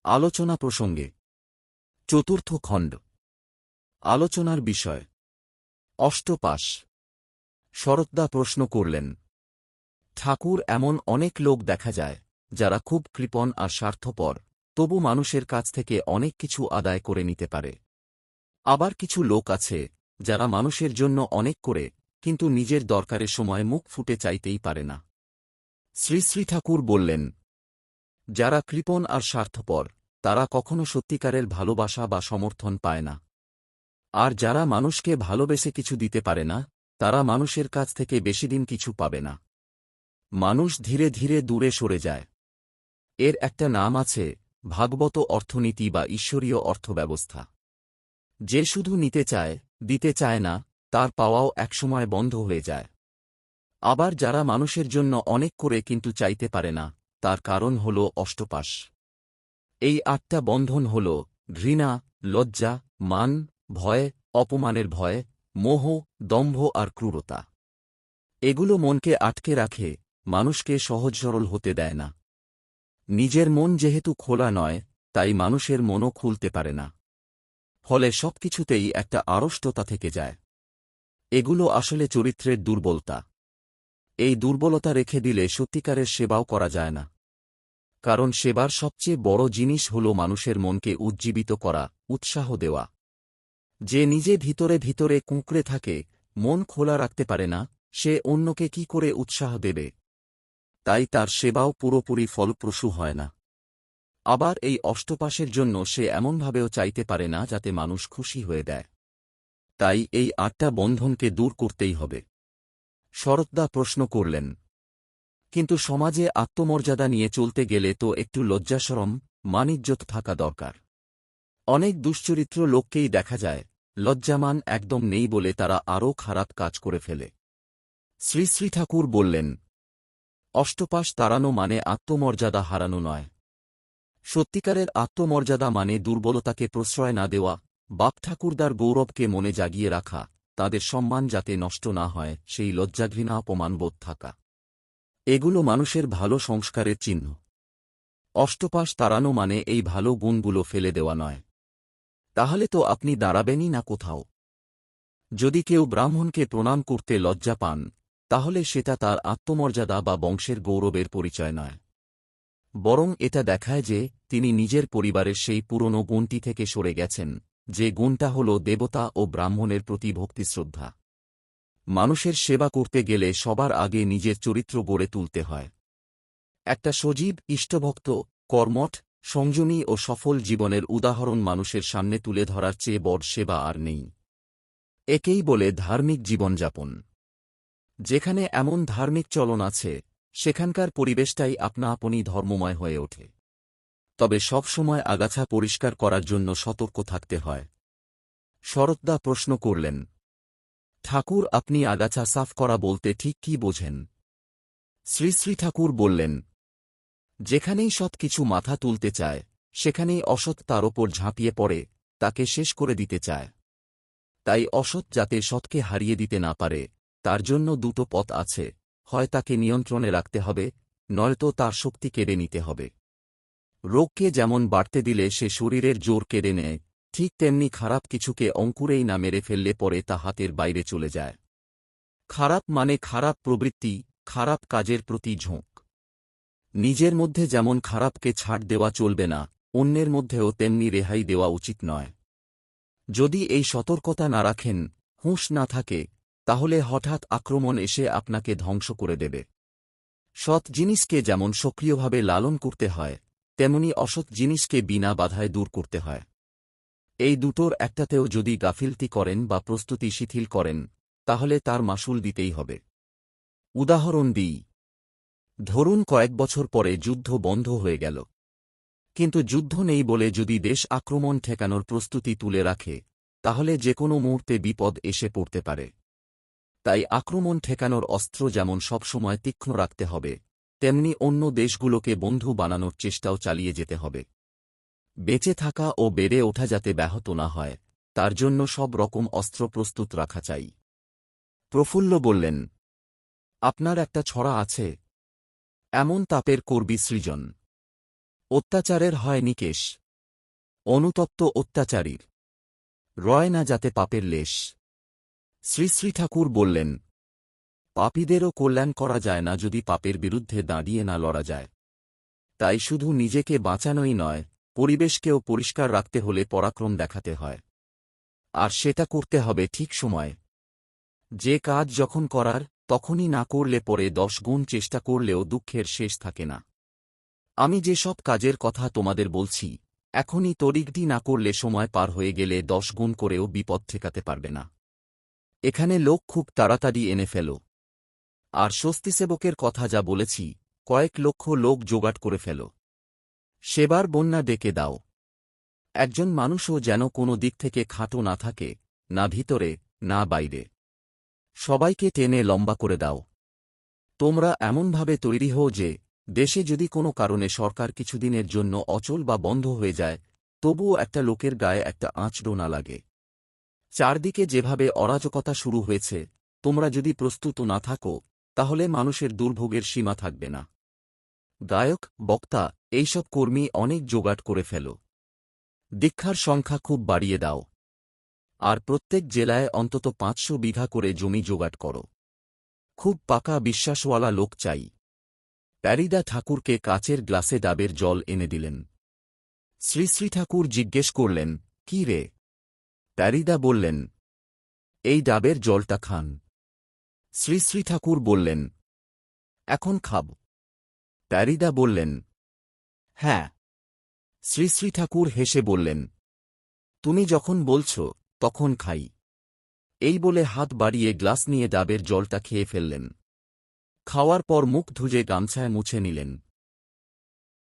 আলোচনা প্রসঙ্গে চতুর্থ খণ্ড। আলোচনার বিষয় অষ্টপাশ। শরৎদা প্রশ্ন করলেন, ঠাকুর, এমন অনেক লোক দেখা যায় যারা খুব কৃপণ আর স্বার্থপর, তবু মানুষের কাছ থেকে অনেক কিছু আদায় করে নিতে পারে। আবার কিছু লোক আছে যারা মানুষের জন্য অনেক করে, কিন্তু নিজের দরকারের সময় মুখ ফুটে চাইতেই পারে না। শ্রী শ্রী ঠাকুর বললেন, যারা কৃপণ আর স্বার্থপর তারা কখনো সত্যিকারের ভালোবাসা বা সমর্থন পায় না। আর যারা মানুষকে ভালোবেসে কিছু দিতে পারে না, তারা মানুষের কাছ থেকে বেশিদিন কিছু পাবে না। মানুষ ধীরে ধীরে দূরে সরে যায়। এর একটা নাম আছে, ভাগবত অর্থনীতি বা ঈশ্বরীয় অর্থব্যবস্থা। যে শুধু নিতে চায়, দিতে চায় না, তার পাওয়াও একসময় বন্ধ হয়ে যায়। আবার যারা মানুষের জন্য অনেক করে কিন্তু চাইতে পারে না, তার কারণ হল অষ্টপাশ। এই 8টা বন্ধন হল ঘৃণা, লজ্জা, মান, ভয়, অপমানের ভয়, মোহ, দম্ভ আর ক্রূরতা। এগুলো মনকে আটকে রাখে, মানুষকে সহজ সরল হতে দেয় না। নিজের মন যেহেতু খোলা নয়, তাই মানুষের মনও খুলতে পারে না। ফলে সবকিছুতেই একটা আড়ষ্টতা থেকে যায়। এগুলো আসলে চরিত্রের দুর্বলতা। এই দুর্বলতা রেখে দিলে সত্যিকারের সেবাও করা যায় না। কারণ সেবার সবচেয়ে বড় জিনিস হল মানুষের মনকে উজ্জীবিত করা, উৎসাহ দেওয়া। যে নিজে ভিতরে ভিতরে কুঁকড়ে থাকে, মন খোলা রাখতে পারে না, সে অন্যকে কি করে উৎসাহ দেবে? তাই তার সেবাও পুরোপুরি ফলপ্রসূ হয় না। আবার এই অষ্টপাশের জন্য সে এমনভাবেও চাইতে পারে না যাতে মানুষ খুশি হয়ে দেয়। তাই এই 8টা বন্ধনকে দূর করতেই হবে। শরৎদা প্রশ্ন করলেন, কিন্তু সমাজে আত্মমর্যাদা নিয়ে চলতে গেলে তো একটু লজ্জাশরম, মানিজ্যত থাকা দরকার। অনেক দুশ্চরিত্র লোককেই দেখা যায়, লজ্জামান একদম নেই বলে তারা আরও খারাপ কাজ করে ফেলে। শ্রী শ্রী ঠাকুর বললেন, অষ্টপাশ তাড়ানো মানে আত্মমর্যাদা হারানো নয়। সত্যিকারের আত্মমর্যাদা মানে দুর্বলতাকে প্রশ্রয় না দেওয়া, বাপ ঠাকুরদার গৌরবকে মনে জাগিয়ে রাখা, তাদের সম্মান যাতে নষ্ট না হয় সেই লজ্জাঘৃণা অপমানবোধ থাকা। এগুলো মানুষের ভালো সংস্কারের চিহ্ন। অষ্টপাশ তাড়ানো মানে এই ভালো গুণগুলো ফেলে দেওয়া নয়। তাহলে তো আপনি দাঁড়াবেনই না কোথাও। যদি কেউ ব্রাহ্মণকে প্রণাম করতে লজ্জা পান, তাহলে সেটা তার আত্মমর্যাদা বা বংশের গৌরবের পরিচয় নয়। বরং এটা দেখায় যে তিনি নিজের পরিবারের সেই পুরনো গুণটি থেকে সরে গেছেন, যে গুণটা হল দেবতা ও ব্রাহ্মণের প্রতি ভক্তিশ্রদ্ধা। মানুষের সেবা করতে গেলে সবার আগে নিজের চরিত্র গড়ে তুলতে হয়। একটা সজীব, ইষ্টভক্ত, কর্মঠ, সংযমী ও সফল জীবনের উদাহরণ মানুষের সামনে তুলে ধরার চেয়ে বড় সেবা আর নেই। একেই বলে ধার্মিক জীবনযাপন। যেখানে এমন ধার্মিক চলন আছে, সেখানকার পরিবেশটাই আপনা আপনি ধর্মময় হয়ে ওঠে। তবে সব সময় আগাছা পরিষ্কার করার জন্য সতর্ক থাকতে হয়। শরৎদা প্রশ্ন করলেন, ঠাকুর, আপনি আগাছা সাফ করা বলতে ঠিক কি বোঝেন? শ্রী শ্রী ঠাকুর বললেন, যেখানেই সৎ কিছু মাথা তুলতে চায়, সেখানেই অসৎ তার ওপর ঝাঁপিয়ে পড়ে, তাকে শেষ করে দিতে চায়। তাই অসৎ যাতে সৎকে হারিয়ে দিতে না পারে, তার জন্য দুটো পথ আছে, হয় তাকে নিয়ন্ত্রণে রাখতে হবে, নয়তো তার শক্তি কেড়ে নিতে হবে। রোগকে যেমন বাড়তে দিলে সে শরীরের জোর কেড়ে নেয়, ঠিক তেমনি খারাপ কিছুকে অঙ্কুরেই না মেরে ফেললে পরে তা হাতের বাইরে চলে যায়। খারাপ মানে খারাপ প্রবৃত্তি, খারাপ কাজের প্রতি ঝোঁক। নিজের মধ্যে যেমন খারাপকে ছাড় দেওয়া চলবে না, অন্যের মধ্যেও তেমনি রেহাই দেওয়া উচিত নয়। যদি এই সতর্কতা না রাখেন, হুঁশ না থাকে, তাহলে হঠাৎ আক্রমণ এসে আপনাকে ধ্বংস করে দেবে। সৎ জিনিসকে যেমন সক্রিয়ভাবে লালন করতে হয়, তেমনি অসৎ জিনিসকে বিনা বাধায় দূর করতে হয়। এই দুটোর একটাতেও যদি গাফিলতি করেন বা প্রস্তুতি শিথিল করেন, তাহলে তার মাসুল দিতেই হবে। উদাহরণ দিই। ধরুন কয়েক বছর পরে যুদ্ধ বন্ধ হয়ে গেল। কিন্তু যুদ্ধ নেই বলে যদি দেশ আক্রমণ ঠেকানোর প্রস্তুতি তুলে রাখে, তাহলে যেকোনো মুহূর্তে বিপদ এসে পড়তে পারে। তাই আক্রমণ ঠেকানোর অস্ত্র যেমন সবসময় তীক্ষ্ণ রাখতে হবে, তেমনি অন্য দেশগুলোকে বন্ধু বানানোর চেষ্টাও চালিয়ে যেতে হবে। বেঁচে থাকা ও বেড়ে ওঠা যাতে ব্যাহত না হয়, তার জন্য সব রকম অস্ত্র প্রস্তুত রাখা চাই। প্রফুল্ল বললেন, আপনার একটা ছড়া আছে, এমন তাপের করবি সৃজন। অত্যাচারের হয় নিকেশ, অনুতপ্ত অত্যাচারীর রয় না যাতে পাপের লেশ। শ্রী শ্রী ঠাকুর বললেন, পাপীদেরও কল্যাণ করা যায় না যদি পাপের বিরুদ্ধে দাঁড়িয়ে না লড়া যায়। তাই শুধু নিজেকে বাঁচানোই নয়, পরিবেশকেও পরিষ্কার রাখতে হলে পরাক্রম দেখাতে হয়। আর সেটা করতে হবে ঠিক সময়ে। যে কাজ যখন করার তখনই না করলে পরে 10 গুণ চেষ্টা করলেও দুঃখের শেষ থাকে না। আমি যেসব কাজের কথা তোমাদের বলছি, এখনই তড়িঘড়ি না করলে সময় পার হয়ে গেলে 10 গুণ করেও বিপদ ঠেকাতে পারবে না। এখানে লোক খুব তাড়াতাড়ি এনে ফেলো। আর স্বস্তিসেবকের কথা যা বলেছি, কয়েক লক্ষ লোক জোগাড় করে ফেলো। সেবার বন্যা ডেকে দাও। একজন মানুষও যেন কোনো দিক থেকে খাটো না থাকে, না ভিতরে না বাইরে। সবাইকে টেনে লম্বা করে দাও। তোমরা এমনভাবে তৈরি হও যে দেশে যদি কোনো কারণে সরকার কিছুদিনের জন্য অচল বা বন্ধ হয়ে যায়, তবুও একটা লোকের গায়ে একটা আঁচড়ও না লাগে। চারদিকে যেভাবে অরাজকতা শুরু হয়েছে, তোমরা যদি প্রস্তুত না থাকো, তাহলে মানুষের দুর্ভোগের সীমা থাকবে না। গায়ক, বক্তা, এইসব কর্মী অনেক জোগাড় করে ফেলো। দীক্ষার সংখ্যা খুব বাড়িয়ে দাও। আর প্রত্যেক জেলায় অন্তত 500 বিঘা করে জমি জোগাড় করো। খুব পাকা বিশ্বাসওয়ালা লোক চাই। প্যারিদা ঠাকুরকে কাচের গ্লাসে ডাবের জল এনে দিলেন। শ্রী শ্রী ঠাকুর জিজ্ঞেস করলেন, কি রে? প্যারিদা বললেন, এই ডাবের জলটা খান। শ্রী শ্রী ঠাকুর বললেন, এখন খাব? প্যারিদা বললেন, হ্যাঁ। শ্রী শ্রী ঠাকুর হেসে বললেন, তুমি যখন বলছ তখন খাই। এই বলে হাত বাড়িয়ে গ্লাস নিয়ে ডাবের জলটা খেয়ে ফেললেন। খাওয়ার পর মুখ ধুয়ে গামছায় মুছে নিলেন।